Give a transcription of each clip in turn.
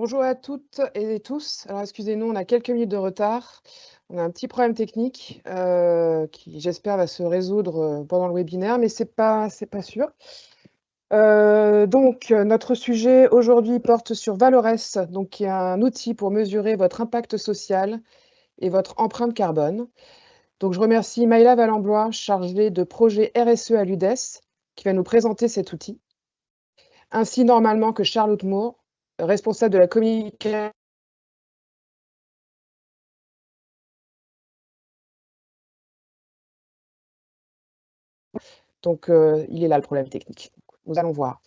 Bonjour à toutes et tous. Alors excusez-nous, on a quelques minutes de retard. On a un petit problème technique, qui j'espère va se résoudre, pendant le webinaire, mais c'est pas sûr. Notre sujet aujourd'hui porte sur Valores, donc qui est un outil pour mesurer votre impact social et votre empreinte carbone. Donc je remercie Maïla Valamblois, chargée de projet RSE à l'UDES, qui va nous présenter cet outil, ainsi normalement que Charlotte Moore, responsable de la communication. Il est là le problème technique. Nous allons voir.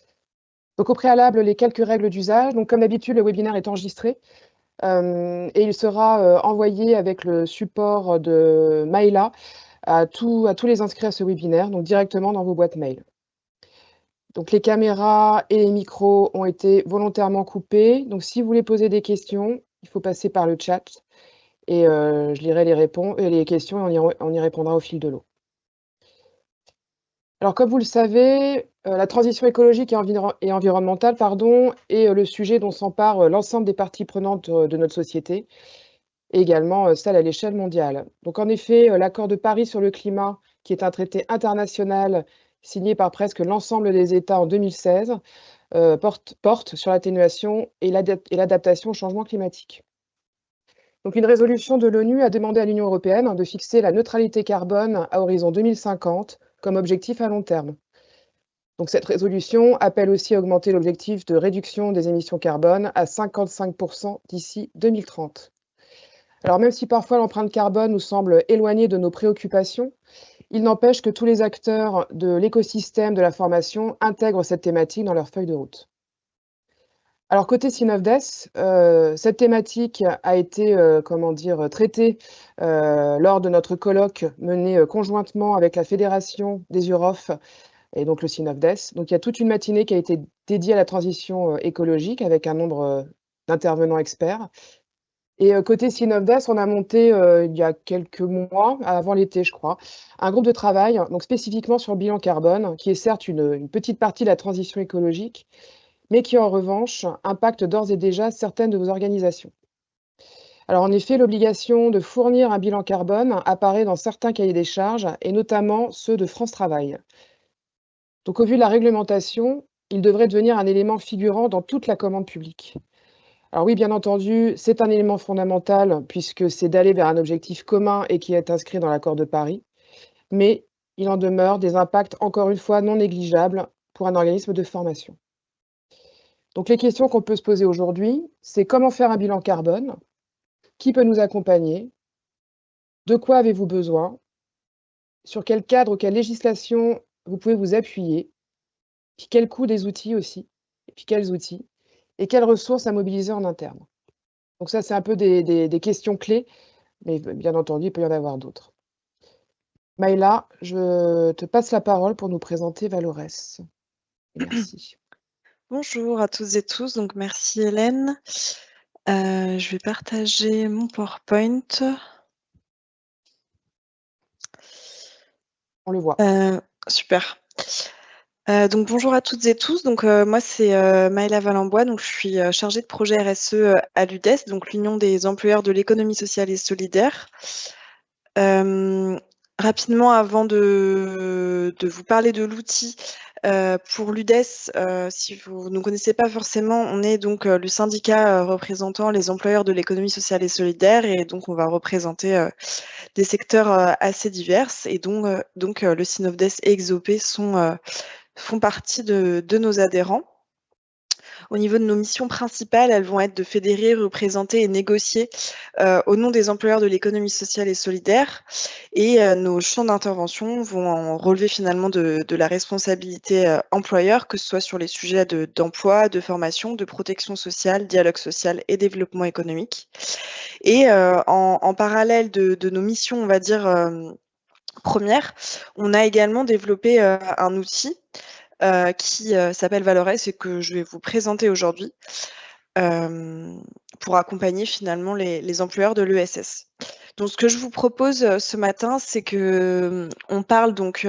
Donc au préalable, les quelques règles d'usage. Donc comme d'habitude, le webinaire est enregistré, et il sera, envoyé avec le support de Maïla à tous les inscrits à ce webinaire, donc directement dans vos boîtes mail. Donc les caméras et les micros ont été volontairement coupés. Donc si vous voulez poser des questions, il faut passer par le chat et je lirai les questions et on y répondra au fil de l'eau. Alors, comme vous le savez, la transition écologique et environnementale, est le sujet dont s'empare l'ensemble des parties prenantes de notre société et également celle à l'échelle mondiale. Donc, en effet, l'accord de Paris sur le climat, qui est un traité international signé par presque l'ensemble des États en 2016, porte sur l'atténuation et l'adaptation au changement climatique. Donc, une résolution de l'ONU a demandé à l'Union européenne de fixer la neutralité carbone à horizon 2050 comme objectif à long terme. Donc cette résolution appelle aussi à augmenter l'objectif de réduction des émissions carbone à 55 d'ici 2030. Alors même si parfois l'empreinte carbone nous semble éloignée de nos préoccupations, il n'empêche que tous les acteurs de l'écosystème de la formation intègrent cette thématique dans leur feuille de route. Alors côté Synovdes, cette thématique a été, traitée, lors de notre colloque mené, conjointement avec la Fédération des UROF et donc le Synovdes. Donc il y a toute une matinée qui a été dédiée à la transition, écologique avec un nombre, d'intervenants experts et côté Synovdes, on a monté, il y a quelques mois, avant l'été je crois, un groupe de travail, donc spécifiquement sur le bilan carbone, qui est certes une petite partie de la transition écologique, mais qui en revanche impacte d'ores et déjà certaines de vos organisations. Alors en effet, l'obligation de fournir un bilan carbone apparaît dans certains cahiers des charges et notamment ceux de France Travail. Donc au vu de la réglementation, il devrait devenir un élément figurant dans toute la commande publique. Alors oui, bien entendu, c'est un élément fondamental puisque c'est d'aller vers un objectif commun et qui est inscrit dans l'accord de Paris, mais il en demeure des impacts encore une fois non négligeables pour un organisme de formation. Donc les questions qu'on peut se poser aujourd'hui, c'est comment faire un bilan carbone? Qui peut nous accompagner? De quoi avez-vous besoin? Sur quel cadre, quelle législation vous pouvez vous appuyer? Puis quel coût des outils aussi? Et puis quels outils? Et quelles ressources à mobiliser en interne? Donc ça, c'est un peu des questions clés, mais bien entendu, il peut y en avoir d'autres. Maïla, je te passe la parole pour nous présenter Valores. Merci. Bonjour à toutes et tous, donc merci Hélène. Je vais partager mon PowerPoint. On le voit. Super. Donc bonjour à toutes et tous. Donc moi c'est Maëla Valamblois, donc je suis chargée de projet RSE à l'UDES, donc l'Union des employeurs de l'économie sociale et solidaire. Rapidement, avant de vous parler de l'outil, pour l'UDES, si vous ne connaissez pas forcément, on est donc le syndicat représentant les employeurs de l'économie sociale et solidaire, et donc on va représenter des secteurs assez divers, et donc le Synovdes et Exopé font partie de nos adhérents. Au niveau de nos missions principales, elles vont être de fédérer, représenter et négocier au nom des employeurs de l'économie sociale et solidaire. Et nos champs d'intervention vont en relever finalement de la responsabilité employeur, que ce soit sur les sujets d'emploi, de formation, de protection sociale, dialogue social et développement économique. Et en parallèle de nos missions, on va dire, premières, on a également développé un outil qui s'appelle Valores et que je vais vous présenter aujourd'hui pour accompagner finalement les employeurs de l'ESS. Donc ce que je vous propose ce matin, c'est que on parle donc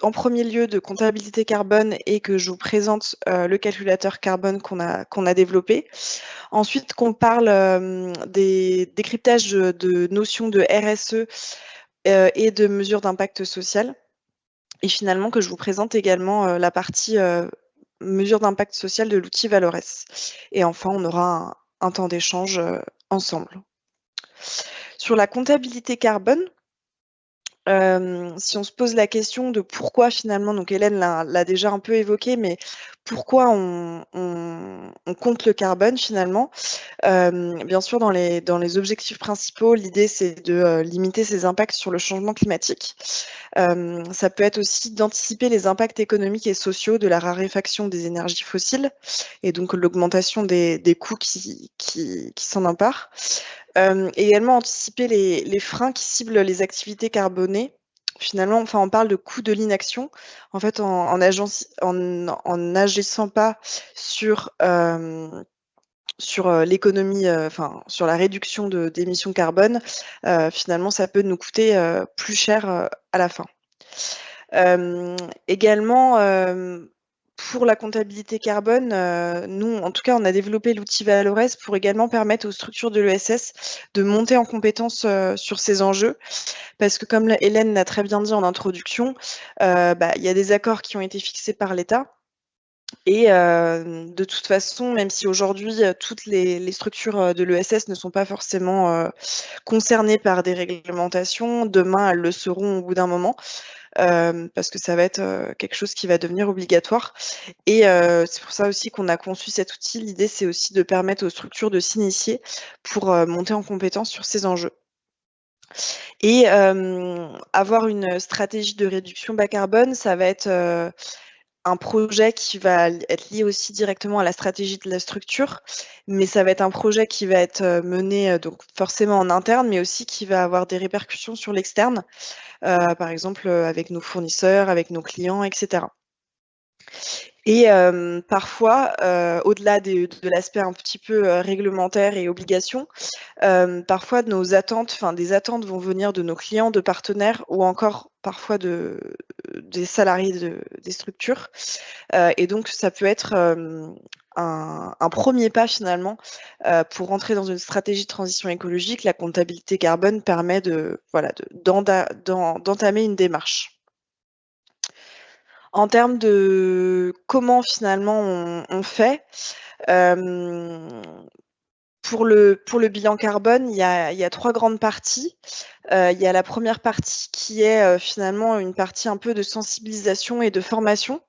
en premier lieu de comptabilité carbone et que je vous présente le calculateur carbone qu'on a développé. Ensuite, qu'on parle des décryptages de notions de RSE et de mesures d'impact social. Et finalement, que je vous présente également la partie mesures d'impact social de l'outil Valores. Et enfin, on aura un temps d'échange ensemble. Sur la comptabilité carbone, si on se pose la question de pourquoi finalement, donc Hélène l'a déjà un peu évoqué, mais pourquoi on compte le carbone finalement? Bien sûr, dans les objectifs principaux, l'idée c'est de limiter ses impacts sur le changement climatique. Ça peut être aussi d'anticiper les impacts économiques et sociaux de la raréfaction des énergies fossiles et donc l'augmentation des coûts qui s'en emparent. Également anticiper les freins qui ciblent les activités carbonées. Finalement, enfin, on parle de coût de l'inaction. En fait, en n'agissant pas sur l'économie, enfin sur la réduction d'émissions carbone, finalement, ça peut nous coûter plus cher à la fin. Également, pour la comptabilité carbone, nous, en tout cas, on a développé l'outil Valores pour également permettre aux structures de l'ESS de monter en compétence sur ces enjeux. Parce que comme Hélène l'a très bien dit en introduction, il y a des accords qui ont été fixés par l'État. Et de toute façon, même si aujourd'hui, toutes les structures de l'ESS ne sont pas forcément concernées par des réglementations, demain, elles le seront au bout d'un moment. Parce que ça va être quelque chose qui va devenir obligatoire. Et c'est pour ça aussi qu'on a conçu cet outil. L'idée, c'est aussi de permettre aux structures de s'initier pour monter en compétence sur ces enjeux. Et avoir une stratégie de réduction bas carbone, ça va être un projet qui va être lié aussi directement à la stratégie de la structure, mais ça va être un projet qui va être mené donc forcément en interne, mais aussi qui va avoir des répercussions sur l'externe, par exemple avec nos fournisseurs, avec nos clients, etc. Et parfois, au-delà de l'aspect un petit peu réglementaire et obligation, parfois nos attentes, enfin des attentes vont venir de nos clients, de partenaires ou encore parfois des salariés des structures. Et donc ça peut être un premier pas finalement pour rentrer dans une stratégie de transition écologique. La comptabilité carbone permet d'entamer une démarche. En termes de comment finalement on fait, pour le bilan carbone, il y a 3 grandes parties. Il y a la première partie qui est finalement une partie un peu de sensibilisation et de formation.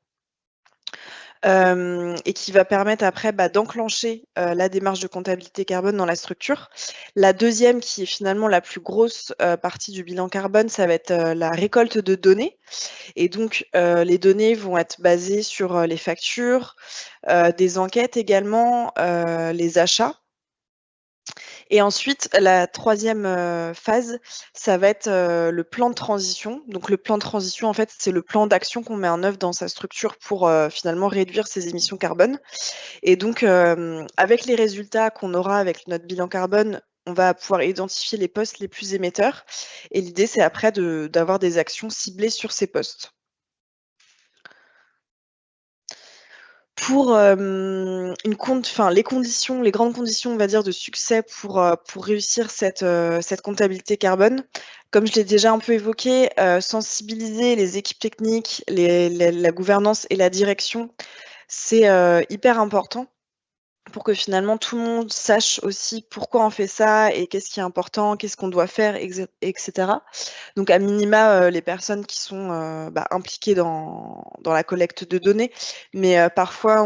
Et qui va permettre après d'enclencher la démarche de comptabilité carbone dans la structure. La deuxième, qui est finalement la plus grosse partie du bilan carbone, ça va être la récolte de données. Et donc, les données vont être basées sur les factures, des enquêtes également, les achats. Et ensuite, la troisième phase, ça va être le plan de transition. Donc, le plan de transition, en fait, c'est le plan d'action qu'on met en œuvre dans sa structure pour finalement réduire ses émissions carbone. Et donc, avec les résultats qu'on aura avec notre bilan carbone, on va pouvoir identifier les postes les plus émetteurs. Et l'idée, c'est après d'avoir des actions ciblées sur ces postes. Pour les grandes conditions, on va dire, de succès pour réussir cette comptabilité carbone, comme je l'ai déjà un peu évoqué, sensibiliser les équipes techniques, la gouvernance et la direction, c'est hyper important pour que finalement tout le monde sache aussi pourquoi on fait ça et qu'est-ce qui est important, qu'est-ce qu'on doit faire, etc. Donc à minima, les personnes qui sont impliquées dans la collecte de données, mais parfois,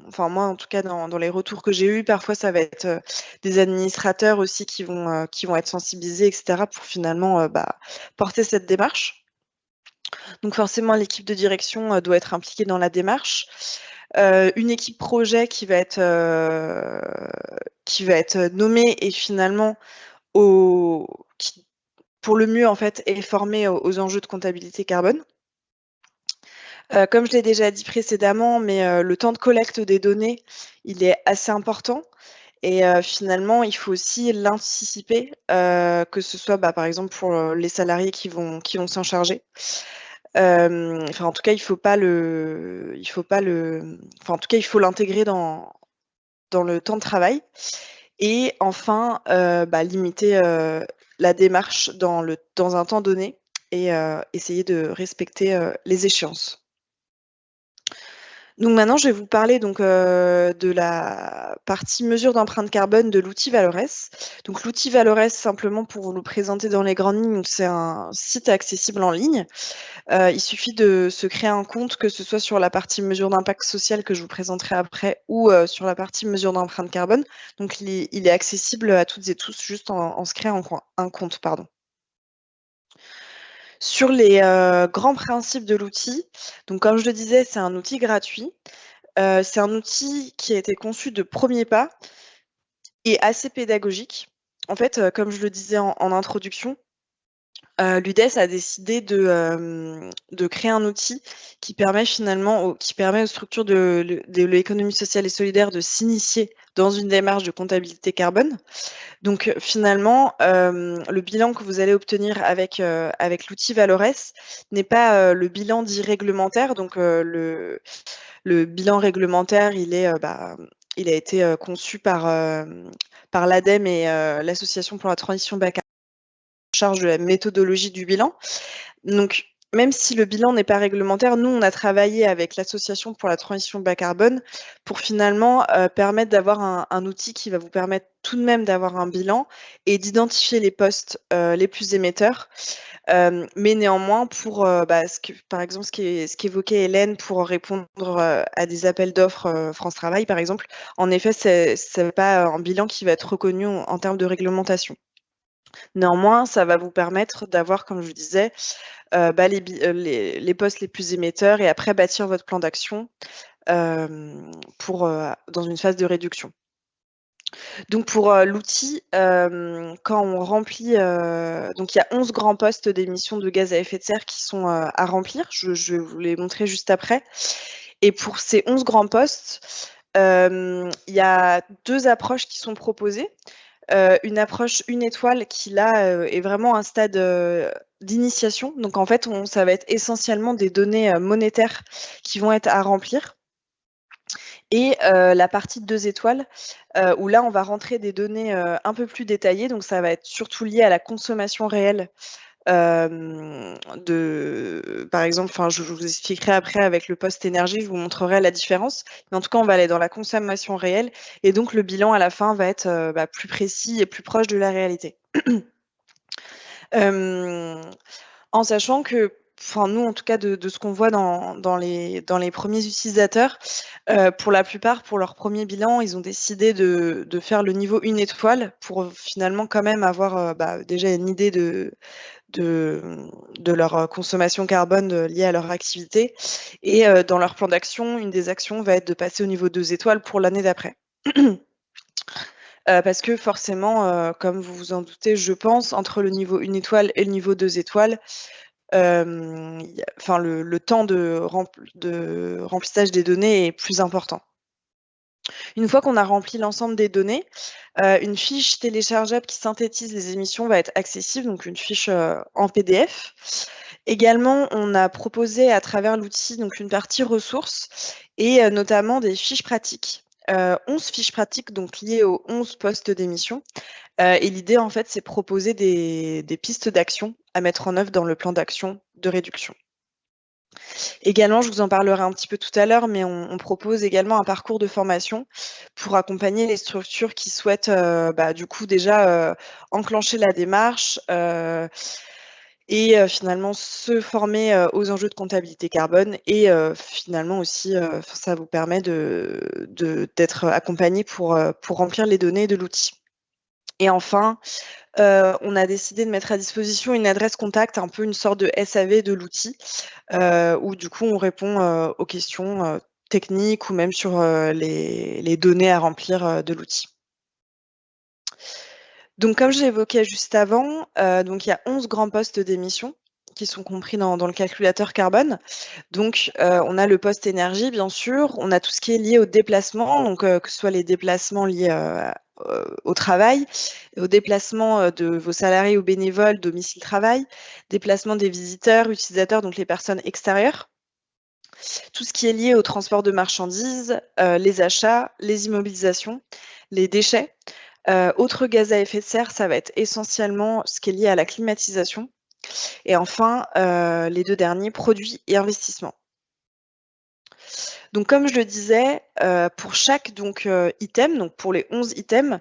enfin moi en tout cas dans les retours que j'ai eus, parfois ça va être des administrateurs aussi qui vont être sensibilisés, etc. pour finalement porter cette démarche. Donc forcément, l'équipe de direction doit être impliquée dans la démarche. Une équipe projet qui va être nommée et finalement qui, pour le mieux en fait, est formée aux enjeux de comptabilité carbone. Comme je l'ai déjà dit précédemment, mais le temps de collecte des données, il est assez important. Et finalement, il faut aussi l'anticiper, que ce soit par exemple pour les salariés qui vont s'en charger. Enfin, en tout cas, il faut l'intégrer dans le temps de travail. Et enfin, limiter la démarche dans un temps donné et essayer de respecter les échéances. Donc maintenant, je vais vous parler de la partie mesure d'empreinte carbone de l'outil Valores. Donc l'outil Valores, simplement pour vous le présenter dans les grandes lignes, c'est un site accessible en ligne. Il suffit de se créer un compte, que ce soit sur la partie mesure d'impact social que je vous présenterai après ou sur la partie mesure d'empreinte carbone. Donc il est accessible à toutes et tous juste en se créant un compte. Sur les grands principes de l'outil, donc comme je le disais, c'est un outil gratuit. C'est un outil qui a été conçu de premier pas et assez pédagogique. En fait, comme je le disais en introduction, l'UDES a décidé de créer un outil qui permet aux structures de l'économie sociale et solidaire de s'initier dans une démarche de comptabilité carbone. Donc finalement, le bilan que vous allez obtenir avec l'outil Valores n'est pas le bilan dit réglementaire. Donc le bilan réglementaire, il a été conçu par l'ADEME et l'Association pour la transition bas carbone en charge de la méthodologie du bilan. Donc, même si le bilan n'est pas réglementaire, nous, on a travaillé avec l'Association pour la transition bas carbone pour finalement permettre d'avoir un outil qui va vous permettre tout de même d'avoir un bilan et d'identifier les postes les plus émetteurs. Mais néanmoins, par exemple, ce qu'évoquait Hélène pour répondre à des appels d'offres France Travail, par exemple, en effet, c'est pas un bilan qui va être reconnu en termes de réglementation. Néanmoins, ça va vous permettre d'avoir, comme je vous disais, les postes les plus émetteurs et après bâtir votre plan d'action dans une phase de réduction. Donc pour l'outil, quand on remplit, donc il y a 11 grands postes d'émissions de gaz à effet de serre qui sont à remplir. Je vais vous les montrer juste après. Et pour ces 11 grands postes, il y a 2 approches qui sont proposées. Une approche une étoile qui là est vraiment un stade d'initiation. Donc en fait, ça va être essentiellement des données monétaires qui vont être à remplir. Et la partie de 2 étoiles, où là, on va rentrer des données un peu plus détaillées. Donc ça va être surtout lié à la consommation réelle. Par exemple, je vous expliquerai après avec le poste énergie, je vous montrerai la différence. Mais en tout cas, on va aller dans la consommation réelle et donc le bilan à la fin va être plus précis et plus proche de la réalité. En sachant que, nous, en tout cas, de ce qu'on voit dans les premiers utilisateurs, pour la plupart, pour leur premier bilan, ils ont décidé de faire le niveau 1 étoile pour finalement quand même avoir déjà une idée de leur consommation carbone liée à leur activité. Et dans leur plan d'action, une des actions va être de passer au niveau 2 étoiles pour l'année d'après. Parce que forcément, comme vous vous en doutez, je pense, entre le niveau 1 étoile et le niveau 2 étoiles, le temps de remplissage des données est plus important. Une fois qu'on a rempli l'ensemble des données, une fiche téléchargeable qui synthétise les émissions va être accessible, donc une fiche en PDF. Également, on a proposé à travers l'outil donc une partie ressources et notamment des fiches pratiques. 11 fiches pratiques donc liées aux 11 postes d'émission. Et l'idée, en fait, c'est proposer des pistes d'action à mettre en œuvre dans le plan d'action de réduction. Également, je vous en parlerai un petit peu tout à l'heure, mais on propose également un parcours de formation pour accompagner les structures qui souhaitent du coup déjà enclencher la démarche et finalement se former aux enjeux de comptabilité carbone et finalement aussi ça vous permet d'être accompagné pour remplir les données de l'outil. Et enfin, on a décidé de mettre à disposition une adresse contact, un peu une sorte de SAV de l'outil, où du coup on répond aux questions techniques ou même sur les données à remplir de l'outil. Donc comme je l'évoquais juste avant, donc il y a 11 grands postes d'émission qui sont compris dans le calculateur carbone. Donc on a le poste énergie bien sûr, on a tout ce qui est lié au déplacement, donc que ce soit les déplacements liés au travail, au déplacement de vos salariés ou bénévoles, domicile-travail, déplacement des visiteurs, utilisateurs, donc les personnes extérieures, tout ce qui est lié au transport de marchandises, les achats, les immobilisations, les déchets. Autres gaz à effet de serre, ça va être essentiellement ce qui est lié à la climatisation. Et enfin, les 2 derniers, produits et investissements. Donc comme je le disais, pour chaque item, donc pour les 11 items,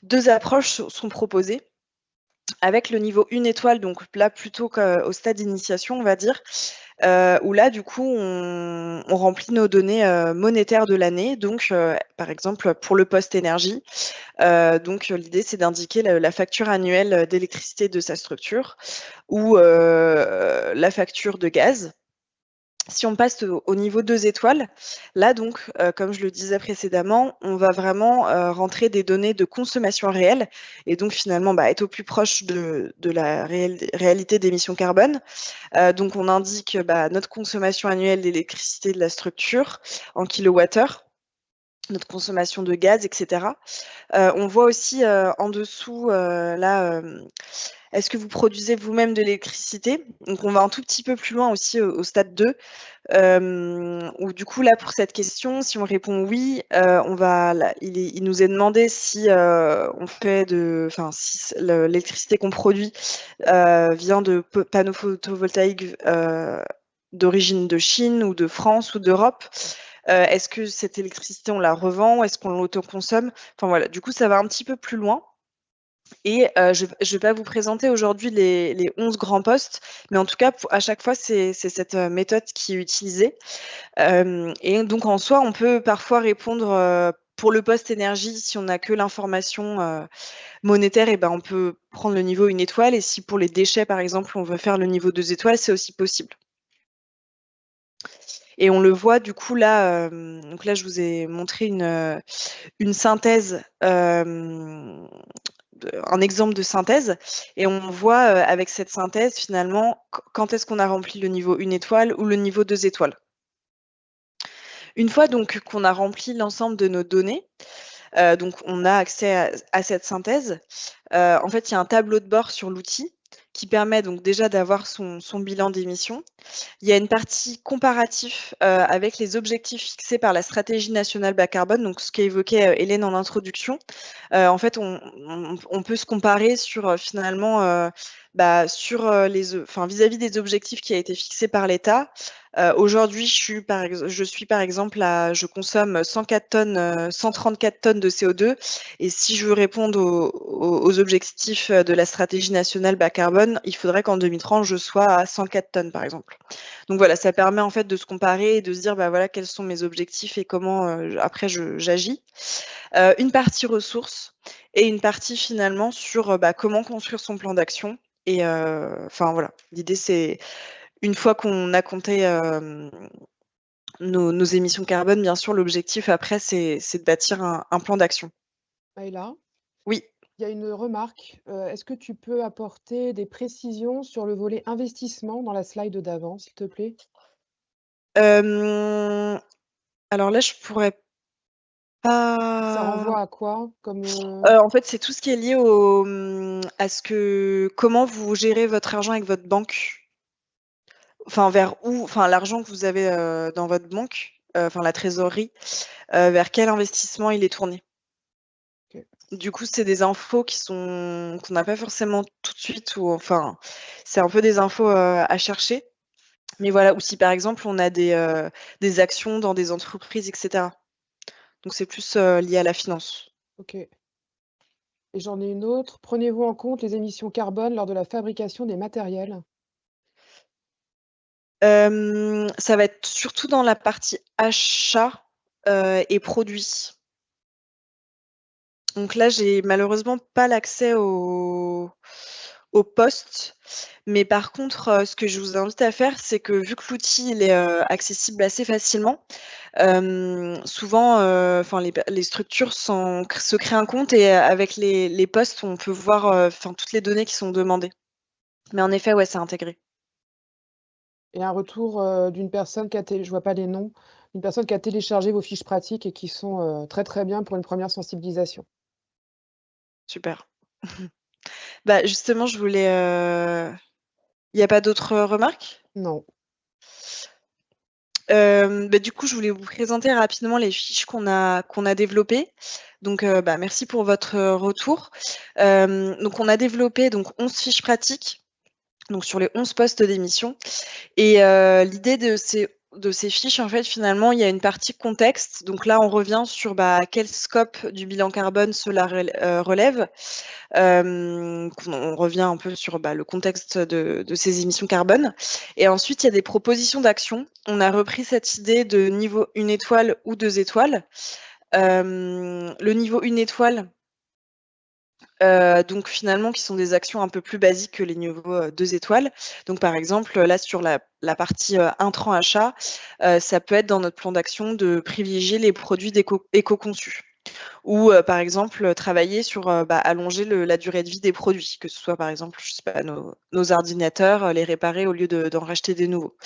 2 approches sont proposées avec le niveau 1 étoile, donc là plutôt qu'au stade d'initiation, on va dire, où là du coup on remplit nos données monétaires de l'année. Donc par exemple pour le poste énergie, donc l'idée c'est d'indiquer la facture annuelle d'électricité de sa structure ou la facture de gaz. Si on passe au niveau 2 étoiles, là donc, comme je le disais précédemment, on va vraiment, rentrer des données de consommation réelle et donc finalement, être au plus proche de la réalité d'émissions carbone. Donc on indique, notre consommation annuelle d'électricité de la structure en kilowattheure, notre consommation de gaz et cetera. On voit aussi, en dessous, là, est-ce que vous produisez vous-même de l'électricité? Donc on va un tout petit peu plus loin aussi au stade 2, où du coup là pour cette question, si on répond oui, on va là, il nous est demandé si, on fait si l'électricité qu'on produit, vient de panneaux photovoltaïques, d'origine de Chine ou de France ou d'Europe. Est-ce que cette électricité on la revend? Est-ce qu'on l'autoconsomme? Enfin voilà, du coup ça va un petit peu plus loin. Et je vais pas vous présenter aujourd'hui les 11 grands postes, mais en tout cas, à chaque fois, c'est cette méthode qui est utilisée. Et donc en soi, on peut parfois répondre pour le poste énergie, si on n'a que l'information monétaire, et ben on peut prendre le niveau 1 étoile. Et si pour les déchets, par exemple, on veut faire le niveau 2 étoiles, c'est aussi possible. Et on le voit du coup là, donc là je vous ai montré une synthèse, un exemple de synthèse, et on voit avec cette synthèse finalement quand est-ce qu'on a rempli le niveau 1 étoile ou le niveau 2 étoiles. Une fois donc qu'on a rempli l'ensemble de nos données, donc on a accès à cette synthèse. En fait, il y a un tableau de bord sur l'outil qui permet donc déjà d'avoir son bilan d'émissions. Il y a une partie comparatif avec les objectifs fixés par la stratégie nationale bas carbone, donc ce qu'a évoqué Hélène en introduction. En fait, on peut se comparer sur finalement sur vis-à-vis des objectifs qui a été fixés par l'État. Aujourd'hui, je suis par exemple je consomme 104 tonnes, 134 tonnes de CO2, et si je veux répondre aux objectifs de la stratégie nationale bas carbone, il faudrait qu'en 2030 je sois à 104 tonnes par exemple. Donc voilà, ça permet en fait de se comparer et de se dire voilà quels sont mes objectifs et comment après j'agis. Une partie ressources et une partie finalement sur comment construire son plan d'action. Et enfin voilà, l'idée c'est une fois qu'on a compté nos émissions carbone, bien sûr, l'objectif après c'est de bâtir un plan d'action. Maïla, Oui. il y a une remarque. Est-ce que tu peux apporter des précisions sur le volet investissement dans la slide d'avant, s'il te plaît? Alors là, je pourrais Ça pas. renvoie à quoi comme, En fait, c'est tout ce qui est lié à comment vous gérez votre argent avec votre banque. Enfin, vers où l'argent que vous avez, dans votre banque, la trésorerie, vers quel investissement il est tourné? OK. Du coup, c'est des infos qu'on n'a pas forcément tout de suite, ou enfin, c'est un peu des infos, à chercher. Mais voilà, ou si par exemple on a des actions dans des entreprises et cetera. Donc c'est plus, lié à la finance. OK. Et j'en ai une autre. Prenez-vous en compte les émissions carbone lors de la fabrication des matériels? Ça va être surtout dans la partie achat, et produits. Donc là, j'ai malheureusement pas l'accès au poste, mais par contre, ce que je vous invite à faire, c'est que vu que l'outil il est, accessible assez facilement, souvent, les structures se créent un compte, et avec les postes, on peut voir, toutes les données qui sont demandées. Mais en effet, ouais, c'est intégré. Et un retour, d'une personne qui a je vois pas les noms, une personne qui a téléchargé vos fiches pratiques et qui sont, très, très bien pour une première sensibilisation. super. Bah, justement, je voulais. Il n'y a pas d'autres remarques? Non. Bah, du coup, je voulais vous présenter rapidement les fiches qu'on a développées. Donc, bah, merci pour votre retour. Donc, on a développé donc 11 fiches pratiques, donc sur les 11 postes d'émission. Et l'idée de ces fiches, en fait, finalement, il y a une partie contexte. Donc là, on revient sur quel scope du bilan carbone cela relève. On revient un peu sur le contexte de ces émissions carbone. Et ensuite, il y a des propositions d'action. On a repris cette idée de niveau 1 étoile ou 2 étoiles. Le niveau 1 étoile, donc finalement, qui sont des actions un peu plus basiques que les niveaux 2 étoiles. Donc par exemple, là sur la partie intrant achat, ça peut être dans notre plan d'action de privilégier les produits éco-conçus. Ou par exemple travailler sur allonger la durée de vie des produits, que ce soit par exemple, je sais pas, nos ordinateurs, les réparer au lieu d'en racheter des nouveaux.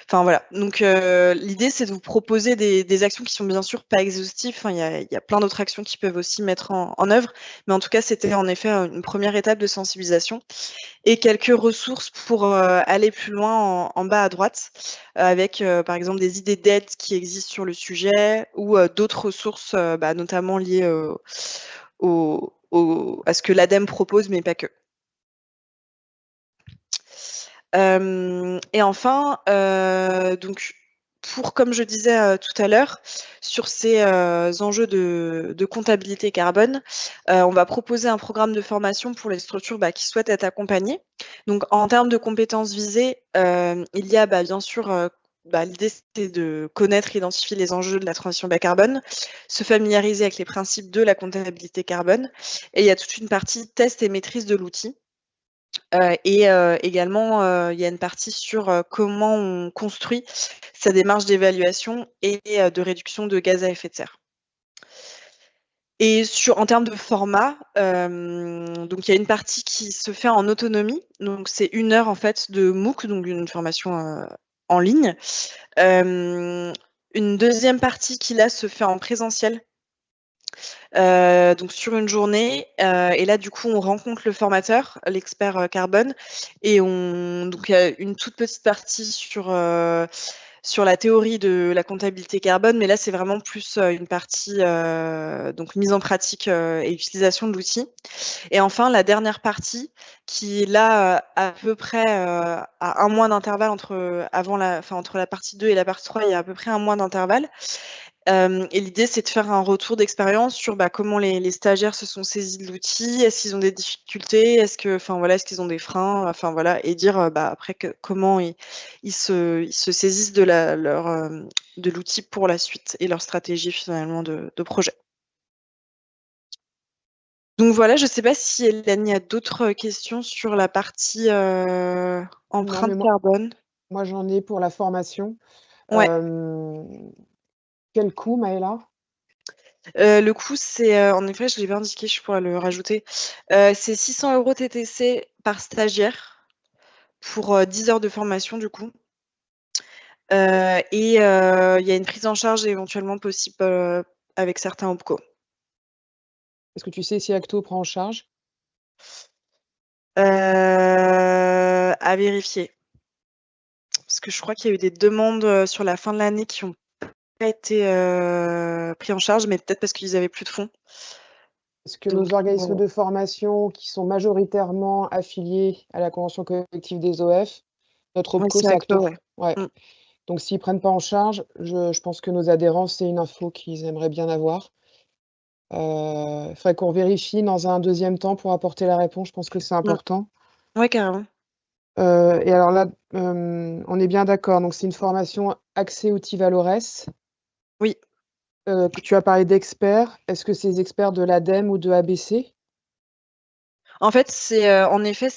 Enfin voilà. Donc l'idée c'est de vous proposer des actions qui sont bien sûr pas exhaustives. Enfin, il y a plein d'autres actions qui peuvent aussi mettre en œuvre, mais en tout cas c'était en effet une première étape de sensibilisation et quelques ressources pour aller plus loin en bas à droite, avec par exemple des idées d'aide qui existent sur le sujet ou d'autres ressources, notamment liées à ce que l'ADEME propose, mais pas que. Et enfin, donc comme je disais tout à l'heure, sur ces enjeux de comptabilité carbone, on va proposer un programme de formation pour les structures qui souhaitent être accompagnées. Donc en termes de compétences visées, il y a bien sûr l'idée c'est de connaître, identifier les enjeux de la transition bas carbone, se familiariser avec les principes de la comptabilité carbone, et il y a toute une partie test et maîtrise de l'outil. Et également, il y a une partie sur comment on construit sa démarche d'évaluation et de réduction de gaz à effet de serre. Et en termes de format, donc il y a une partie qui se fait en autonomie, donc c'est 1 heure en fait de MOOC, donc une formation en ligne. Une deuxième partie qui là se fait en présentiel, donc sur une journée, et là du coup on rencontre le formateur, l'expert carbone, et donc il y a une toute petite partie sur la théorie de la comptabilité carbone, mais là c'est vraiment plus une partie donc mise en pratique et utilisation de l'outil. Et enfin la dernière partie qui est là à peu près à 1 mois d'intervalle entre la partie 2 et la partie 3, il y a à peu près 1 mois d'intervalle. Et l'idée, c'est de faire un retour d'expérience sur comment les stagiaires se sont saisis de l'outil. Est-ce qu'ils ont des difficultés? Est-ce qu'ils ont des freins? Enfin voilà, et dire après comment ils se saisissent de l'outil pour la suite et leur stratégie finalement de projet. Donc voilà, je ne sais pas si Hélène, il y a d'autres questions sur la partie empreinte carbone. Moi j'en ai pour la formation. Ouais. Quel coût, Maëla? Le coût, c'est en effet, je l'ai pas indiqué, je pourrais le rajouter. C'est 600 € TTC par stagiaire pour 10 heures de formation du coup. Et il y a une prise en charge éventuellement possible avec certains OPCO. Est-ce que tu sais si Acto prend en charge? À vérifier. Parce que je crois qu'il y a eu des demandes sur la fin de l'année qui ont pas été pris en charge, mais peut-être parce qu'ils avaient plus de fonds. Est-ce que nos organismes de formation qui sont majoritairement affiliés à la convention collective des OF, notre OPCO, c'est Acto. Ouais. Donc s'ils prennent pas en charge, je pense que nos adhérents, c'est une info qu'ils aimeraient bien avoir. Il faudrait qu'on vérifie dans un deuxième temps pour apporter la réponse, je pense que c'est important. Ouais, carrément. Et alors là, on est bien d'accord, donc c'est une formation accès outils Valores. Oui. Tu as parlé d'experts. Est-ce que c'est des experts de l'ADEME ou de ABC? En fait, en effet,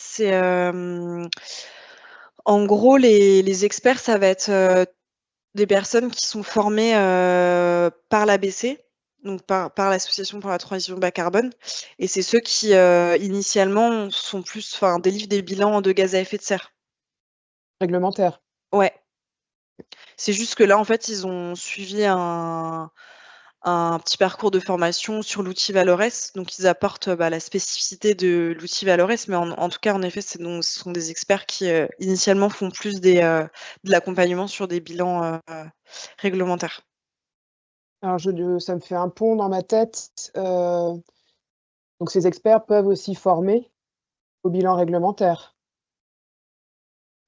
en gros, les experts, ça va être des personnes qui sont formées par l'ABC, donc par l'Association pour la transition bas carbone, et c'est ceux qui initialement délivrent des bilans de gaz à effet de serre. Réglementaire. Ouais. C'est juste que là, en fait, ils ont suivi un un petit parcours de formation sur l'outil Valores. Donc, ils apportent la spécificité de l'outil Valores, mais en tout cas, en effet, ce sont des experts qui initialement font plus de l'accompagnement sur des bilans réglementaires. Alors ça me fait un pont dans ma tête, donc ces experts peuvent aussi former au bilan réglementaire?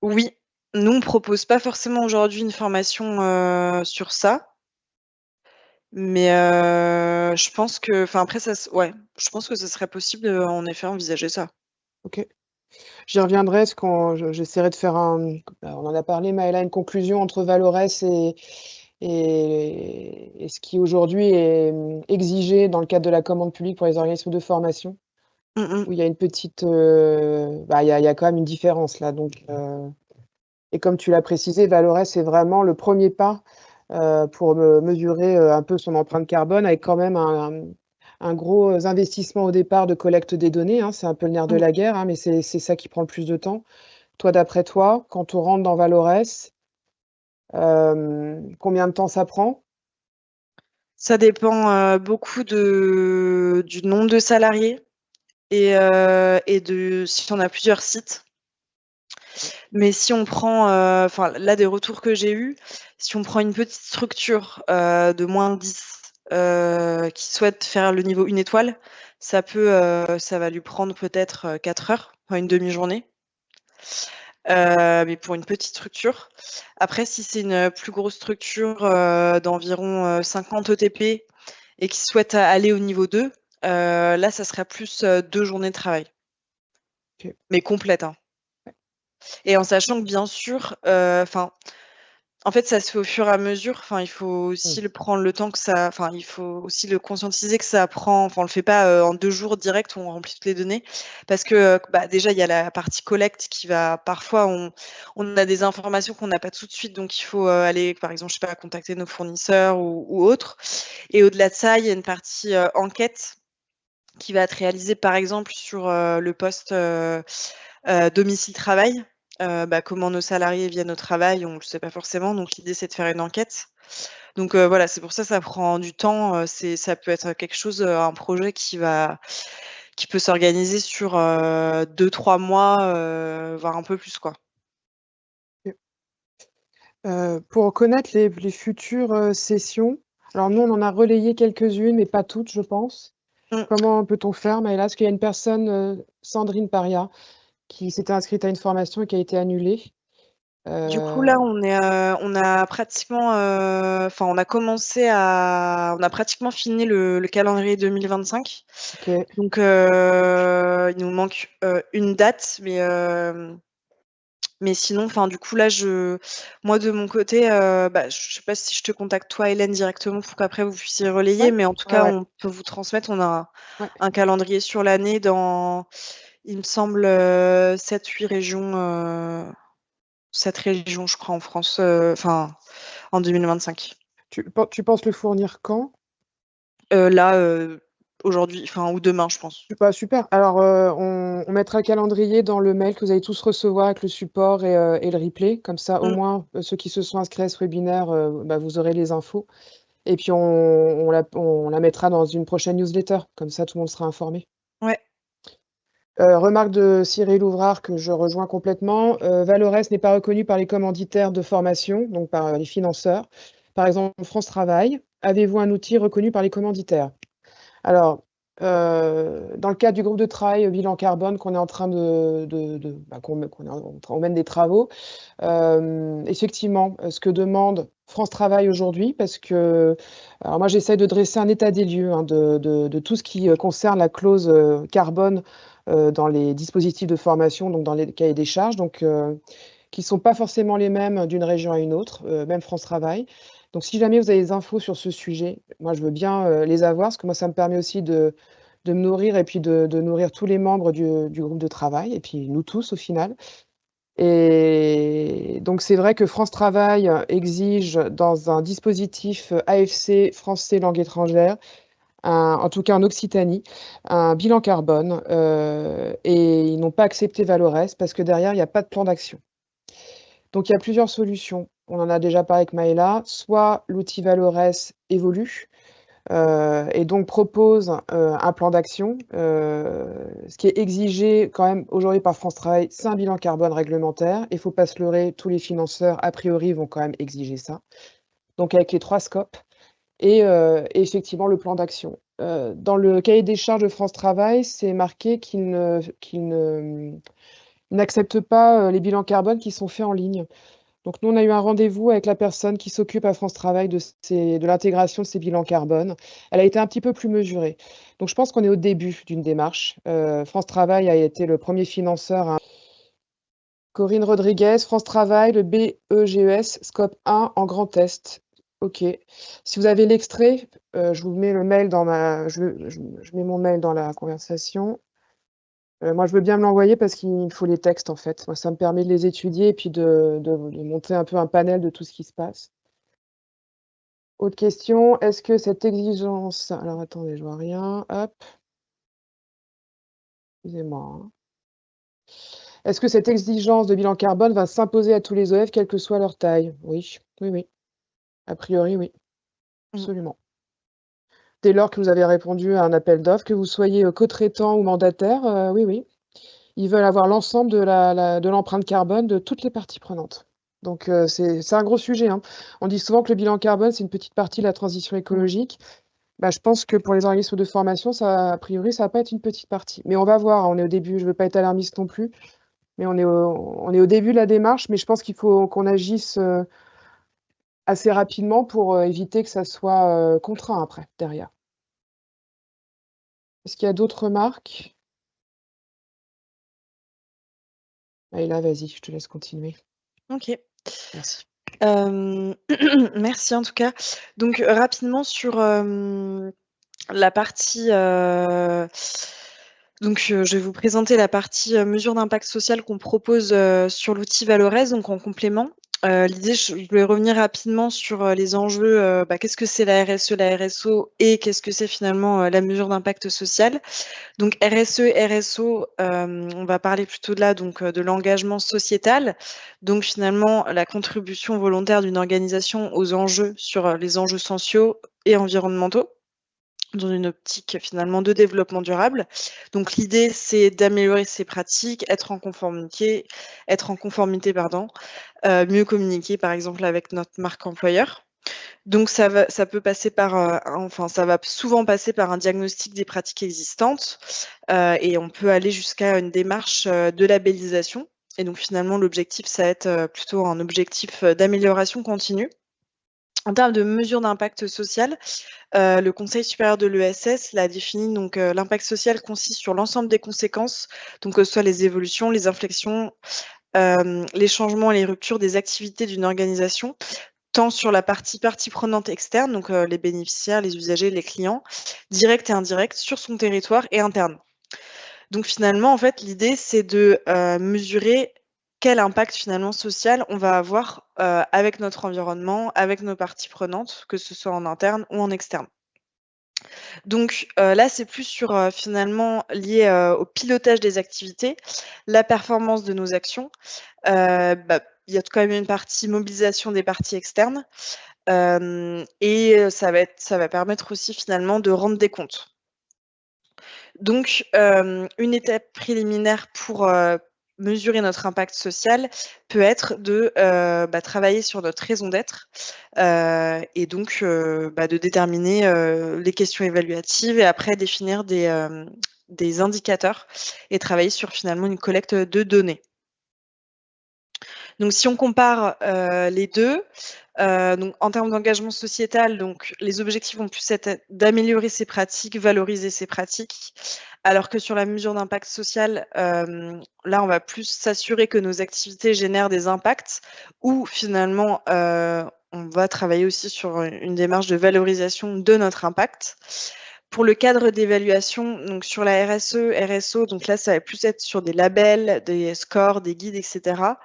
Oui, nous, on propose pas forcément aujourd'hui une formation sur ça. Mais je pense que enfin après ouais, je pense que ce serait possible de, en effet, envisager ça. OK. J'y reviendrai parce qu'on j'essaierai de faire on en a parlé Maëla, une conclusion entre Valores et ce qui aujourd'hui est, exigé dans le cadre de la commande publique pour les organismes de formation, Mmh mh. où il y a une petite, il y a quand même une différence là donc et comme tu l'as précisé, Valores est vraiment le premier pas, pour mesurer, un peu son empreinte carbone avec quand même un gros investissement au départ de collecte des données, hein. C'est un peu le nerf de Mmh. la guerre, hein, mais c'est ça qui prend le plus de temps. Toi, d'après toi, quand on rentre dans Valores, combien de temps ça prend? Ça dépend beaucoup du nombre de salariés et de si on a plusieurs sites. Mais si on prend, enfin là, des retours que j'ai eus, si on prend une petite structure de moins de 10 qui souhaite faire le niveau 1 étoile, ça va lui prendre peut-être 4 heures, enfin une demi-journée. Mais pour une petite structure. Après, si c'est une plus grosse structure d'environ 50 ETP et qui souhaite aller au niveau 2, là, ça serait plus 2 journées de travail. OK. Mais complètes, hein. Et en sachant que bien sûr, enfin, en fait, ça se fait au fur et à mesure. Enfin, il faut Mmh. aussi prendre le temps que ça, enfin, il faut aussi le conscientiser que ça prend, enfin, on le fait pas en 2 jours direct, on remplit toutes les données. Parce que déjà, il y a la partie collecte qui va parfois on a des informations qu'on n'a pas tout de suite, donc il faut aller, par exemple, je sais pas, contacter nos fournisseurs ou autres. Et au-delà de ça, il y a une partie enquête qui va être réalisée, par exemple, sur le poste domicile-travail. Comment nos salariés viennent au travail, on le sait pas forcément, donc l'idée, c'est de faire une enquête. Donc voilà, c'est pour ça, ça prend du temps, ça peut être quelque chose, un projet qui peut s'organiser sur 2-3 mois, voire un peu plus, quoi. OK. Pour connaître les futures, sessions, alors nous, on en a relayé quelques-unes, mais pas toutes, je pense. Mmh. Comment peut-on faire, Maëla? Parce qu'il y a une personne, Sandrine Paria, qui s'était inscrite à une formation et qui a été annulée. Du coup, là, Heu, on a pratiquement, enfin, on a pratiquement fini le calendrier 2025. OK. Donc il nous manque une date, mais sinon, enfin, du coup, là, moi, de mon côté, je sais pas si je te contacte toi, Hélène, directement pour qu'après vous puissiez relayer, Ouais, mais en tout ouais, cas, ouais, on peut vous transmettre. On a ouais. un calendrier sur l'année dans, il me semble, 7-8 régions, 7 régions, je crois, en France, enfin, en 2025. Tu penses le fournir quand? Là, aujourd'hui, enfin, ou demain, je pense. Bah, super. Alors, on mettra le calendrier dans le mail que vous allez tous recevoir avec le support et le replay. Comme ça, au Mmh, moins, ceux qui se sont inscrits à ce webinaire, vous aurez les infos et puis on la mettra dans une prochaine newsletter. Comme ça, tout le monde sera informé. ouais. Remarque de Cyril Ouvrard que je rejoins complètement. Valores n'est pas reconnu par les commanditaires de formation, donc par, les financeurs. Par exemple, France Travail. Avez-vous un outil reconnu par les commanditaires? Alors, dans le cadre du groupe de travail, bilan carbone qu'on est en train qu'on est on mène des travaux, effectivement, ce que demande France Travail aujourd'hui parce que alors moi j'essaie de dresser un état des lieux, hein, de tout ce qui, concerne la clause, carbone, dans les dispositifs de formation, donc dans les cahiers des charges, donc qui sont pas forcément les mêmes d'une région à une autre, même France Travail. Donc si jamais vous avez des infos sur ce sujet, moi je veux bien, les avoir parce que moi ça me permet aussi de me nourrir et puis de nourrir tous les membres du groupe de travail et puis nous tous au final. Et donc c'est vrai que France Travail, exige dans un dispositif, AFC français langue étrangère, en tout cas en Occitanie, un bilan carbone, et ils n'ont pas accepté Valores parce que derrière il y a pas de plan d'action. Donc il y a plusieurs solutions. On en a déjà parlé avec Maëla, soit l'outil Valores évolue, et donc propose un plan d'action. Ce qui est exigé quand même aujourd'hui par France Travail, c'est un bilan carbone réglementaire. Il ne faut pas se leurrer, tous les financeurs, a priori, vont quand même exiger ça. Donc avec les 3 scopes et effectivement le plan d'action. Dans le cahier des charges de France Travail, c'est marqué qu'ils n'acceptent pas les bilans carbone qui sont faits en ligne. Donc nous, on a eu un rendez-vous avec la personne qui s'occupe à France Travail de l'intégration de ces bilans carbone. Elle a été un petit peu plus mesurée. Donc je pense qu'on est au début d'une démarche. France Travail a été le premier financeur, hein. Corinne Rodriguez, France Travail, le BEGES, Scope 1 en Grand Est. OK. Si vous avez l'extrait, je vous mets le mail dans je mets mon mail dans la conversation. Moi, je veux bien me l'envoyer parce qu'il faut les textes, en fait. Moi, ça me permet de les étudier et puis de monter un peu un panel de tout ce qui se passe. Autre question, est-ce que cette exigence alors attendez, je vois rien, hop. Excusez-moi, hein. Est-ce que cette exigence de bilan carbone va s'imposer à tous les OF, quelle que soit leur taille? Oui, oui, oui. A priori, oui, Mmh. absolument. Dès lors que vous avez répondu à un appel d'offres, que vous soyez, co-traitant ou mandataire, oui, oui. Ils veulent avoir l'ensemble de l'empreinte carbone de toutes les parties prenantes. Donc c'est un gros sujet, hein. On dit souvent que le bilan carbone, c'est une petite partie de la transition Mmh. écologique. Bah, je pense que pour les organismes de formation, ça a priori, ça va pas être une petite partie. Mais on va voir, hein, on est au début, je veux pas être alarmiste non plus, mais on est au début de la démarche, mais je pense qu'il faut qu'on agisse, assez rapidement pour, éviter que ça soit, contraint après, derrière. Est-ce qu'il y a d'autres remarques? Maïla, vas-y, je te laisse continuer. OK. Merci. Merci en tout cas. Donc, rapidement sur, la partie, je vais vous présenter la partie, mesures d'impact social qu'on propose, sur l'outil Valorez, donc en complément. L'idée, je voulais revenir rapidement sur, les enjeux, qu'est-ce que c'est la RSE, la RSO et qu'est-ce que c'est finalement, la mesure d'impact social? Donc RSE, RSO, on va parler plutôt de là, donc de l'engagement sociétal. Donc finalement, la contribution volontaire d'une organisation aux enjeux sur, les enjeux sociaux et environnementaux, dans une optique finalement de développement durable. Donc l'idée, c'est d'améliorer ses pratiques, être en conformité, pardon, mieux communiquer par exemple avec notre marque employeur. Donc ça peut passer par, ça va souvent passer par un diagnostic des pratiques existantes, et on peut aller jusqu'à une démarche, de labellisation et donc finalement l'objectif, ça va être, plutôt un objectif, d'amélioration continue. En termes de mesures d'impact social, le Conseil supérieur de l'ESS l'a défini, donc l'impact social consiste sur l'ensemble des conséquences, donc que ce soit les évolutions, les inflexions, les changements et les ruptures des activités d'une organisation, tant sur la partie prenante externe, donc les bénéficiaires, les usagers, les clients, directs et indirects, sur son territoire et interne. Donc finalement, en fait, l'idée, c'est de, mesurer quel impact finalement social on va avoir, avec notre environnement, avec nos parties prenantes, que ce soit en interne ou en externe. Donc là, c'est plus sur, finalement lié, au pilotage des activités, la performance de nos actions. Il y a quand même une partie mobilisation des parties externes, et ça va permettre aussi finalement de rendre des comptes. Donc une étape préliminaire pour, mesurer notre impact social peut être de, travailler sur notre raison d'être, et donc de déterminer, les questions évaluatives et après définir des indicateurs et travailler sur finalement une collecte de données. Donc si on compare, les 2, donc en termes d'engagement sociétal, donc les objectifs vont plus être d'améliorer ses pratiques, valoriser ses pratiques. Alors que sur la mesure d'impact social, là, on va plus s'assurer que nos activités génèrent des impacts ou finalement, on va travailler aussi sur, une démarche de valorisation de notre impact. Pour le cadre d'évaluation, donc sur la RSE, RSO, donc là, ça va plus être sur des labels, des scores, des guides et cetera.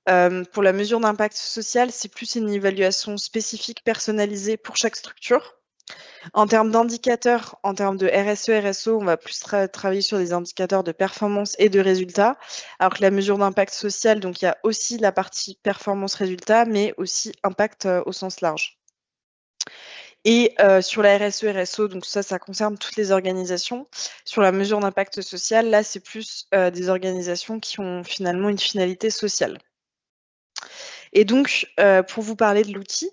Pour la mesure d'impact social, c'est plus une évaluation spécifique personnalisée pour chaque structure. En termes d'indicateurs, en termes de RSE, RSO, on va plus travailler sur des indicateurs de performance et de résultats, alors que la mesure d'impact social, donc il y a aussi la partie performance résultat, mais aussi impact, au sens large. Et sur la RSE, RSO, donc ça concerne toutes les organisations. Sur la mesure d'impact social, là, c'est plus des organisations qui ont finalement une finalité sociale. Et donc, pour vous parler de l'outil,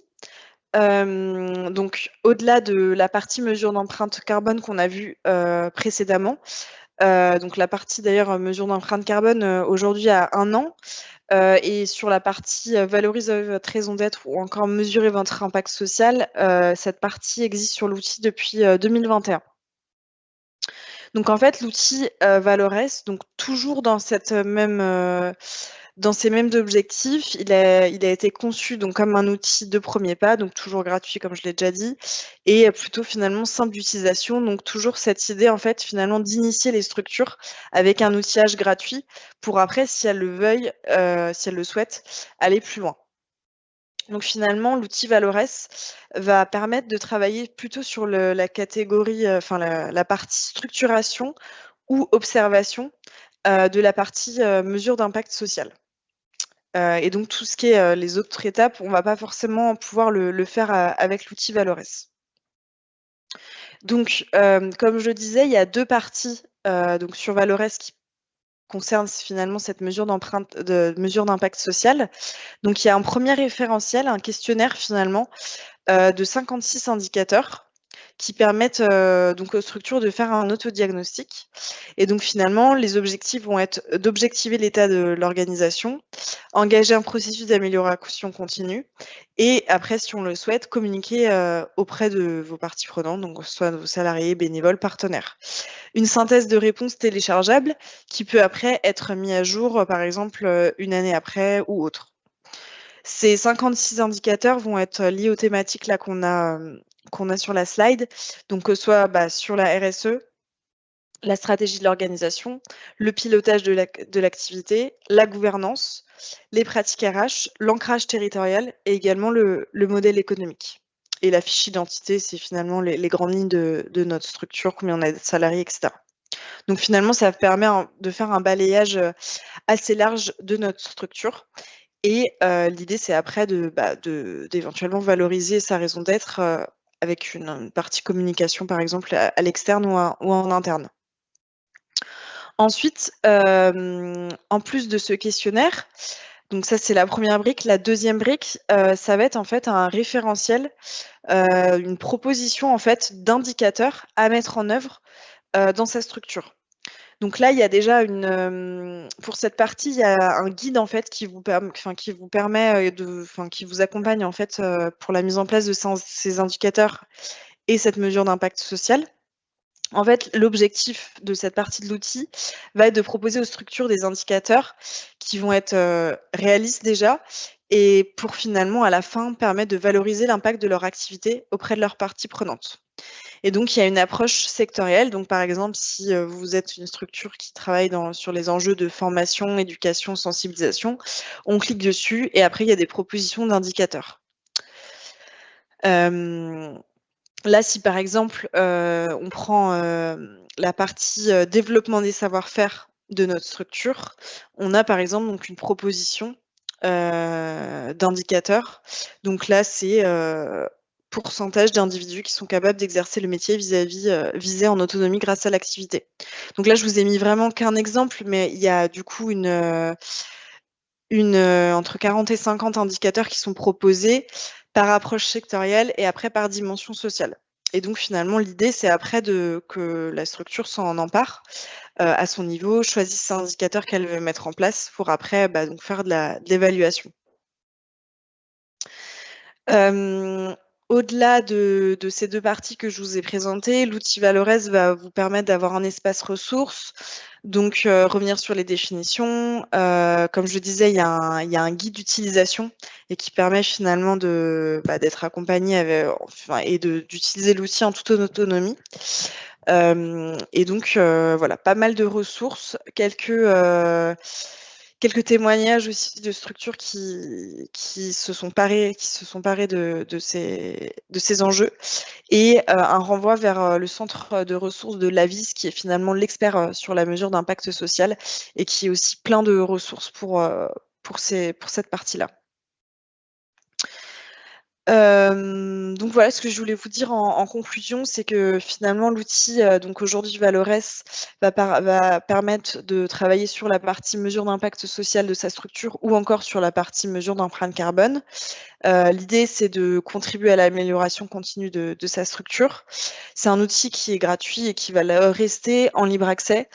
donc au-delà de la partie mesure d'empreinte carbone qu'on a vue précédemment, donc la partie d'ailleurs mesure d'empreinte carbone aujourd'hui a 1 an, et sur la partie valoriser votre raison d'être ou encore mesurer votre impact social, cette partie existe sur l'outil depuis 2021. Donc en fait, l'outil Valores, donc toujours dans cette même dans ces mêmes objectifs, il a été conçu donc comme un outil de premier pas, donc toujours gratuit comme je l'ai déjà dit, et plutôt finalement simple d'utilisation. Donc toujours cette idée en fait finalement d'initier les structures avec un outillage gratuit pour après, si elles le veuillent, si elles le souhaitent, aller plus loin. Donc finalement, l'outil Valores va permettre de travailler plutôt sur la catégorie, enfin la partie structuration ou observation de la partie mesure d'impact social. Et donc tout ce qui est les autres étapes, on ne va pas forcément pouvoir le faire avec l'outil Valores. Donc, comme je le disais, il y a 2 parties donc sur Valores qui concernent finalement cette mesure d'impact social. Donc il y a un premier référentiel, un questionnaire finalement de 56 indicateurs qui permettent donc aux structures de faire un autodiagnostic. Et donc finalement, les objectifs vont être d'objectiver l'état de l'organisation, engager un processus d'amélioration continue, et après, si on le souhaite, communiquer auprès de vos parties prenantes, donc soit vos salariés, bénévoles, partenaires. Une synthèse de réponse téléchargeable qui peut après être mise à jour, par exemple, une année après ou autre. Ces 56 indicateurs vont être liés aux thématiques là qu'on a sur la slide, donc que ce soit sur la RSE, la stratégie de l'organisation, le pilotage de l'activité, la gouvernance, les pratiques RH, l'ancrage territorial et également le modèle économique. Et la fiche identité, c'est finalement les grandes lignes de notre structure, combien on a de salariés, etc. Donc finalement, ça permet de faire un balayage assez large de notre structure. Et l'idée, c'est après d'éventuellement valoriser sa raison d'être avec une partie communication, par exemple, à l'externe ou en interne. Ensuite, en plus de ce questionnaire, donc ça, c'est la première brique. La deuxième brique, ça va être en fait un référentiel, une proposition en fait d'indicateurs à mettre en œuvre dans sa structure. Donc là, il y a déjà pour cette partie, il y a un guide en fait qui vous permet qui vous accompagne en fait pour la mise en place de ces indicateurs et cette mesure d'impact social. En fait, l'objectif de cette partie de l'outil va être de proposer aux structures des indicateurs qui vont être réalistes déjà et pour finalement à la fin permettre de valoriser l'impact de leur activité auprès de leurs parties prenantes. Et donc, il y a une approche sectorielle. Donc, par exemple, si vous êtes une structure qui travaille sur les enjeux de formation, éducation, sensibilisation, on clique dessus et après, il y a des propositions d'indicateurs. Là, si par exemple, on prend la partie développement des savoir-faire de notre structure, on a par exemple donc, une proposition d'indicateurs. Donc là, c'est pourcentage d'individus qui sont capables d'exercer le métier visé en autonomie grâce à l'activité. Donc là, je vous ai mis vraiment qu'un exemple, mais il y a du coup entre 40 et 50 indicateurs qui sont proposés par approche sectorielle et après par dimension sociale. Et donc finalement, l'idée, c'est après que la structure s'en empare à son niveau, choisisse ses indicateurs qu'elle veut mettre en place pour après donc faire de l'évaluation. Au-delà de ces 2 parties que je vous ai présentées, l'outil Valores va vous permettre d'avoir un espace ressources, donc revenir sur les définitions. Comme je le disais, il y a un guide d'utilisation et qui permet finalement d'être accompagné et d'utiliser l'outil en toute autonomie. Et donc voilà, pas mal de ressources, quelques témoignages aussi de structures qui se sont parées de ces enjeux et un renvoi vers le centre de ressources de l'AVIS qui est finalement l'expert sur la mesure d'impact social et qui est aussi plein de ressources pour cette partie-là. Donc voilà ce que je voulais vous dire en conclusion, c'est que finalement l'outil, donc aujourd'hui Valores va permettre de travailler sur la partie mesure d'impact social de sa structure ou encore sur la partie mesure d'empreinte carbone. L'idée, c'est de contribuer à l'amélioration continue de sa structure. C'est un outil qui est gratuit et qui va rester en libre accès.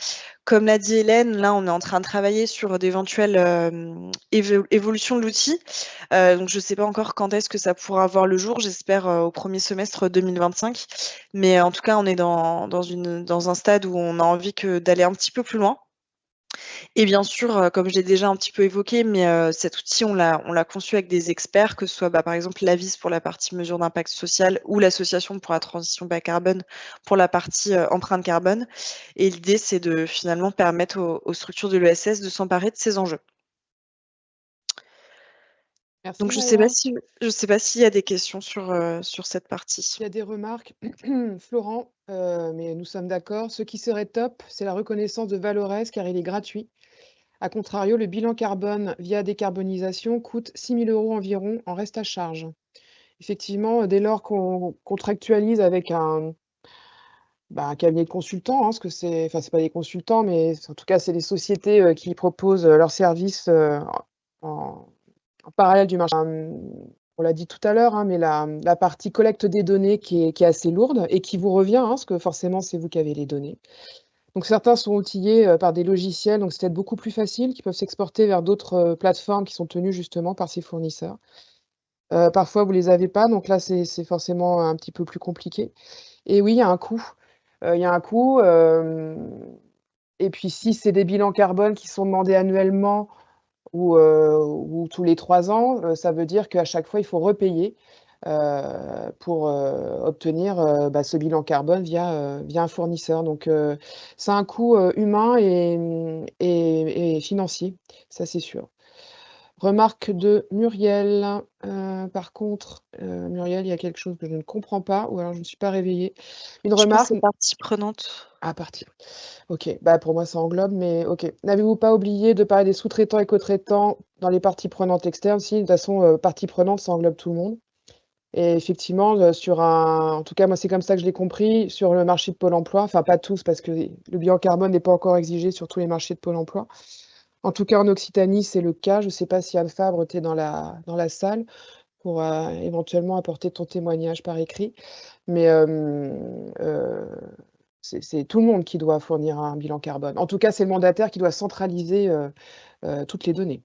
Comme l'a dit Hélène, là, on est en train de travailler sur d'éventuelles évolutions de l'outil. Donc, je ne sais pas encore quand est-ce que ça pourra voir le jour. J'espère au premier semestre 2025. Mais en tout cas, on est dans un stade où on a envie d'aller un petit peu plus loin. Et bien sûr, comme je l'ai déjà un petit peu évoqué, mais cet outil, on l'a conçu avec des experts, que ce soit par exemple l'AVIS pour la partie mesure d'impact social ou l'association pour la transition bas carbone pour la partie empreinte carbone. Et l'idée, c'est de finalement permettre aux structures de l'ESS de s'emparer de ces enjeux. Merci Donc je Maëla. ne sais pas s'il y a des questions sur cette partie. Il y a des remarques. Florent, mais nous sommes d'accord. Ce qui serait top, c'est la reconnaissance de Valores car il est gratuit. A contrario, le bilan carbone via décarbonisation coûte 6 000 € environ en reste à charge. Effectivement, dès lors qu'on contractualise avec un cabinet de consultants, parce que c'est pas des consultants, mais en tout cas, c'est des sociétés qui proposent leurs services en, en parallèle du marché. On l'a dit tout à l'heure, mais la partie collecte des données qui est assez lourde et qui vous revient, parce que forcément, c'est vous qui avez les données. Donc certains sont outillés par des logiciels, donc c'est peut-être beaucoup plus facile, qui peuvent s'exporter vers d'autres plateformes qui sont tenues justement par ces fournisseurs. Parfois, vous les avez pas, donc là, c'est forcément un petit peu plus compliqué. Et oui, il y a un coût. Il y a un coût, et puis si c'est des bilans carbone qui sont demandés annuellement ou tous les 3 ans, ça veut dire qu'à chaque fois, il faut repayer pour obtenir ce bilan carbone via un fournisseur. Donc, c'est un coût humain et financier, ça c'est sûr. Remarque de Muriel. Par contre, Muriel, il y a quelque chose que je ne comprends pas, ou alors je ne suis pas réveillée. Une Je pense que remarque. c'est partie prenante. Ah, partie. Ok, pour moi ça englobe, mais ok. N'avez-vous pas oublié de parler des sous-traitants et co-traitants dans les parties prenantes externes? Si, de toute façon, partie prenante, ça englobe tout le monde. Et effectivement, en tout cas, moi, c'est comme ça que je l'ai compris, sur le marché de Pôle emploi, enfin pas tous, parce que le bilan carbone n'est pas encore exigé sur tous les marchés de Pôle emploi. En tout cas, en Occitanie, c'est le cas. Je ne sais pas si Anne Fabre, tu es dans la salle pour éventuellement apporter ton témoignage par écrit. Mais c'est tout le monde qui doit fournir un bilan carbone. En tout cas, c'est le mandataire qui doit centraliser toutes les données.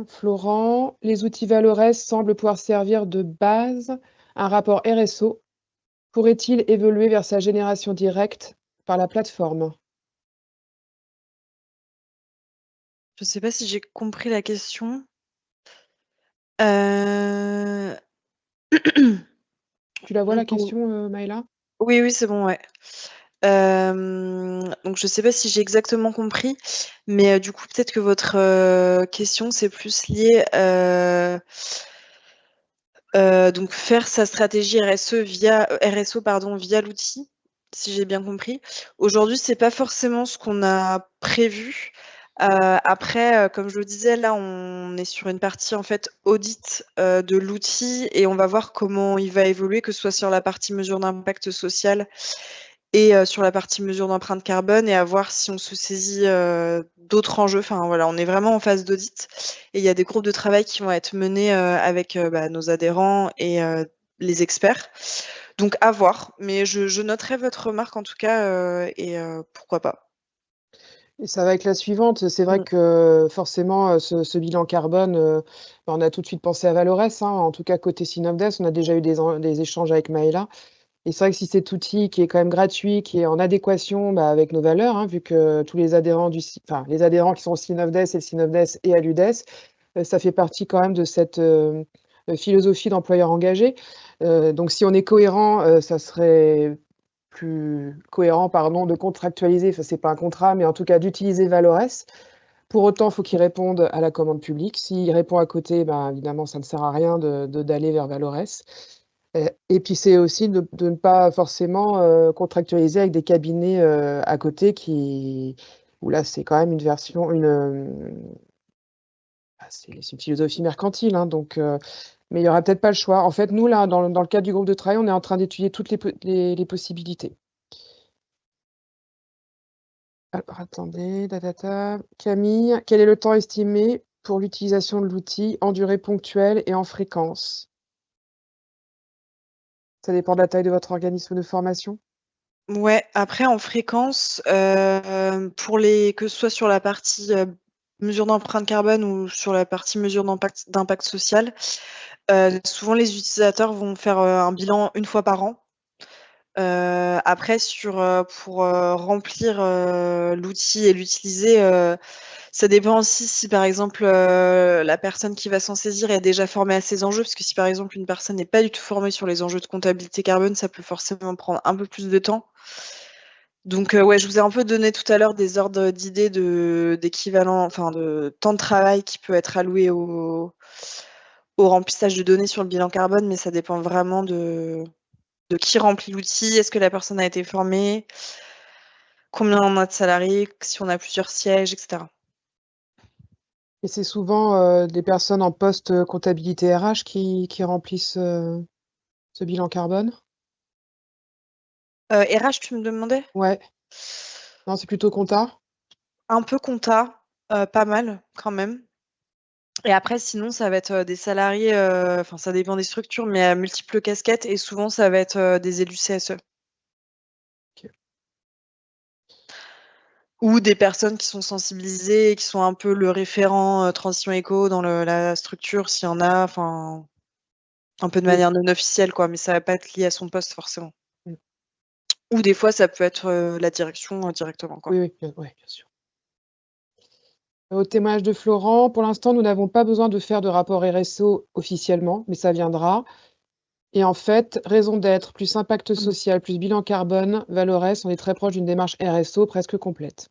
Florent, les outils Valores semblent pouvoir servir de base. Un rapport RSO pourrait-il évoluer vers sa génération directe par la plateforme? Je ne sais pas si j'ai compris la question. Euh, Tu la vois la donc, question, Maëla? oui, oui, c'est bon, ouais. Donc je ne sais pas si j'ai exactement compris, mais du coup, peut-être que votre question, c'est plus lié donc faire sa stratégie RSO via l'outil, si j'ai bien compris. Aujourd'hui, c'est pas forcément ce qu'on a prévu. Après, comme je le disais, là, on est sur une partie en fait audit de l'outil et on va voir comment il va évoluer, que ce soit sur la partie mesure d'impact social et sur la partie mesure d'empreinte carbone et à voir si on se saisit d'autres enjeux. Enfin voilà, on est vraiment en phase d'audit et il y a des groupes de travail qui vont être menés avec nos adhérents et les experts. Donc à voir, mais je noterai votre remarque en tout cas et pourquoi pas. Et ça va être la suivante. C'est vrai que forcément, ce bilan carbone, on a tout de suite pensé à Valores, en tout cas côté Synovdes. On a déjà eu des échanges avec Maëla. Et c'est vrai que si cet outil qui est quand même gratuit, qui est en adéquation avec nos valeurs, vu que tous les adhérents les adhérents qui sont au Synovdes et le Synovdes et à l'UDES, ça fait partie quand même de cette philosophie d'employeur engagé. Donc si on est cohérent, ça serait plus cohérent, pardon, de contractualiser, enfin c'est pas un contrat, mais en tout cas d'utiliser Valores. Pour autant, il faut qu'il réponde à la commande publique. S'il répond à côté, évidemment, ça ne sert à rien d'aller vers Valores. Et puis c'est aussi de ne pas forcément contractualiser avec des cabinets à côté où là c'est quand même une version, c'est une philosophie mercantile, hein, donc mais il y aurait peut-être pas le choix. En fait, nous, là, dans le cadre du groupe de travail, on est en train d'étudier toutes les possibilités. Alors attendez, Camille, quel est le temps estimé pour l'utilisation de l'outil en durée ponctuelle et en fréquence? Ça dépend de la taille de votre organisme de formation? Ouais, après en fréquence, que ce soit sur la partie, mesure d'empreinte carbone ou sur la partie mesure d'impact social, souvent les utilisateurs vont faire, un bilan une fois par an. Après pour, remplir, l'outil et l'utiliser, ça dépend aussi si par exemple, la personne qui va s'en saisir est déjà formée à ces enjeux. Parce que si par exemple une personne n'est pas du tout formée sur les enjeux de comptabilité carbone, ça peut forcément prendre un peu plus de temps. Donc, ouais, je vous ai un peu donné tout à l'heure des ordres d'idées d'équivalent, enfin de temps de travail qui peut être alloué au remplissage de données sur le bilan carbone, mais ça dépend vraiment de qui remplit l'outil, est-ce que la personne a été formée, combien on a de salariés, si on a plusieurs sièges, etc. Et c'est souvent, des personnes en poste, comptabilité RH qui remplissent, ce bilan carbone? RH, tu me demandais? Ouais. Non, c'est plutôt compta? Un peu compta, pas mal quand même. Et après sinon ça va être, des salariés, enfin ça dépend des structures, mais à multiples casquettes et souvent ça va être, des élus CSE. OK. Ou des personnes qui sont sensibilisées et qui sont un peu le référent, transition éco dans la structure s'il y en a, enfin, un peu de Oui. manière non officielle quoi, mais ça va pas être lié à son poste forcément. Mmh. Ou des fois ça peut être, la direction, directement quoi. Oui, oui, ouais, bien sûr. Au témoignage de Florent, pour l'instant, nous n'avons pas besoin de faire de rapport RSO officiellement, mais ça viendra. Et en fait, raison d'être, plus impact Mmh. social, plus bilan carbone, Valorès, on est très proche d'une démarche RSO presque complète.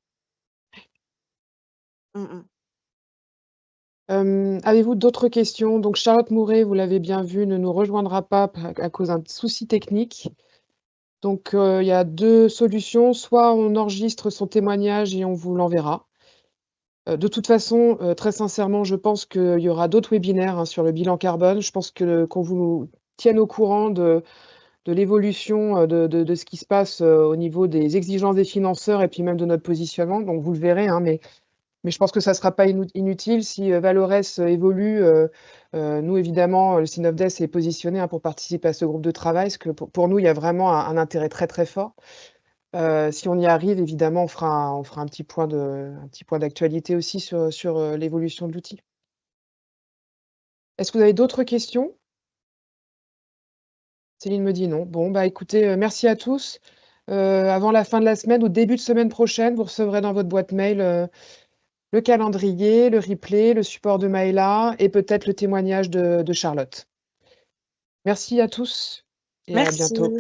Mmh mh. Avez-vous d'autres questions? Donc Charlotte Mouret, vous l'avez bien vu, ne nous rejoindra pas à cause d'un souci technique. Donc il y a 2 solutions, soit on enregistre son témoignage et on vous l'enverra. De toute façon, très sincèrement, je pense qu'il y aura d'autres webinaires, hein, sur le bilan carbone. Je pense qu'on vous tienne au courant de l'évolution, de ce qui se passe, au niveau des exigences des financeurs et puis même de notre positionnement. Donc vous le verrez, hein, mais je pense que ça ne sera pas inutile si, Valorès, évolue, nous évidemment, le Synopdes est positionné, hein, pour participer à ce groupe de travail, parce que pour nous, il y a vraiment un intérêt très, très fort. Si on y arrive, évidemment, on fera un petit point d'actualité aussi sur, l'évolution de l'outil. Est-ce que vous avez d'autres questions? Céline me dit non. Bon, bah, écoutez, merci à tous. Avant la fin de la semaine ou début de semaine prochaine, vous recevrez dans votre boîte mail, le calendrier, le replay, le support de Maëla et peut-être le témoignage de Charlotte. Merci à tous et à Merci, bientôt.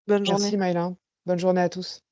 bonne journée. Merci Maëla. Bonne journée à tous.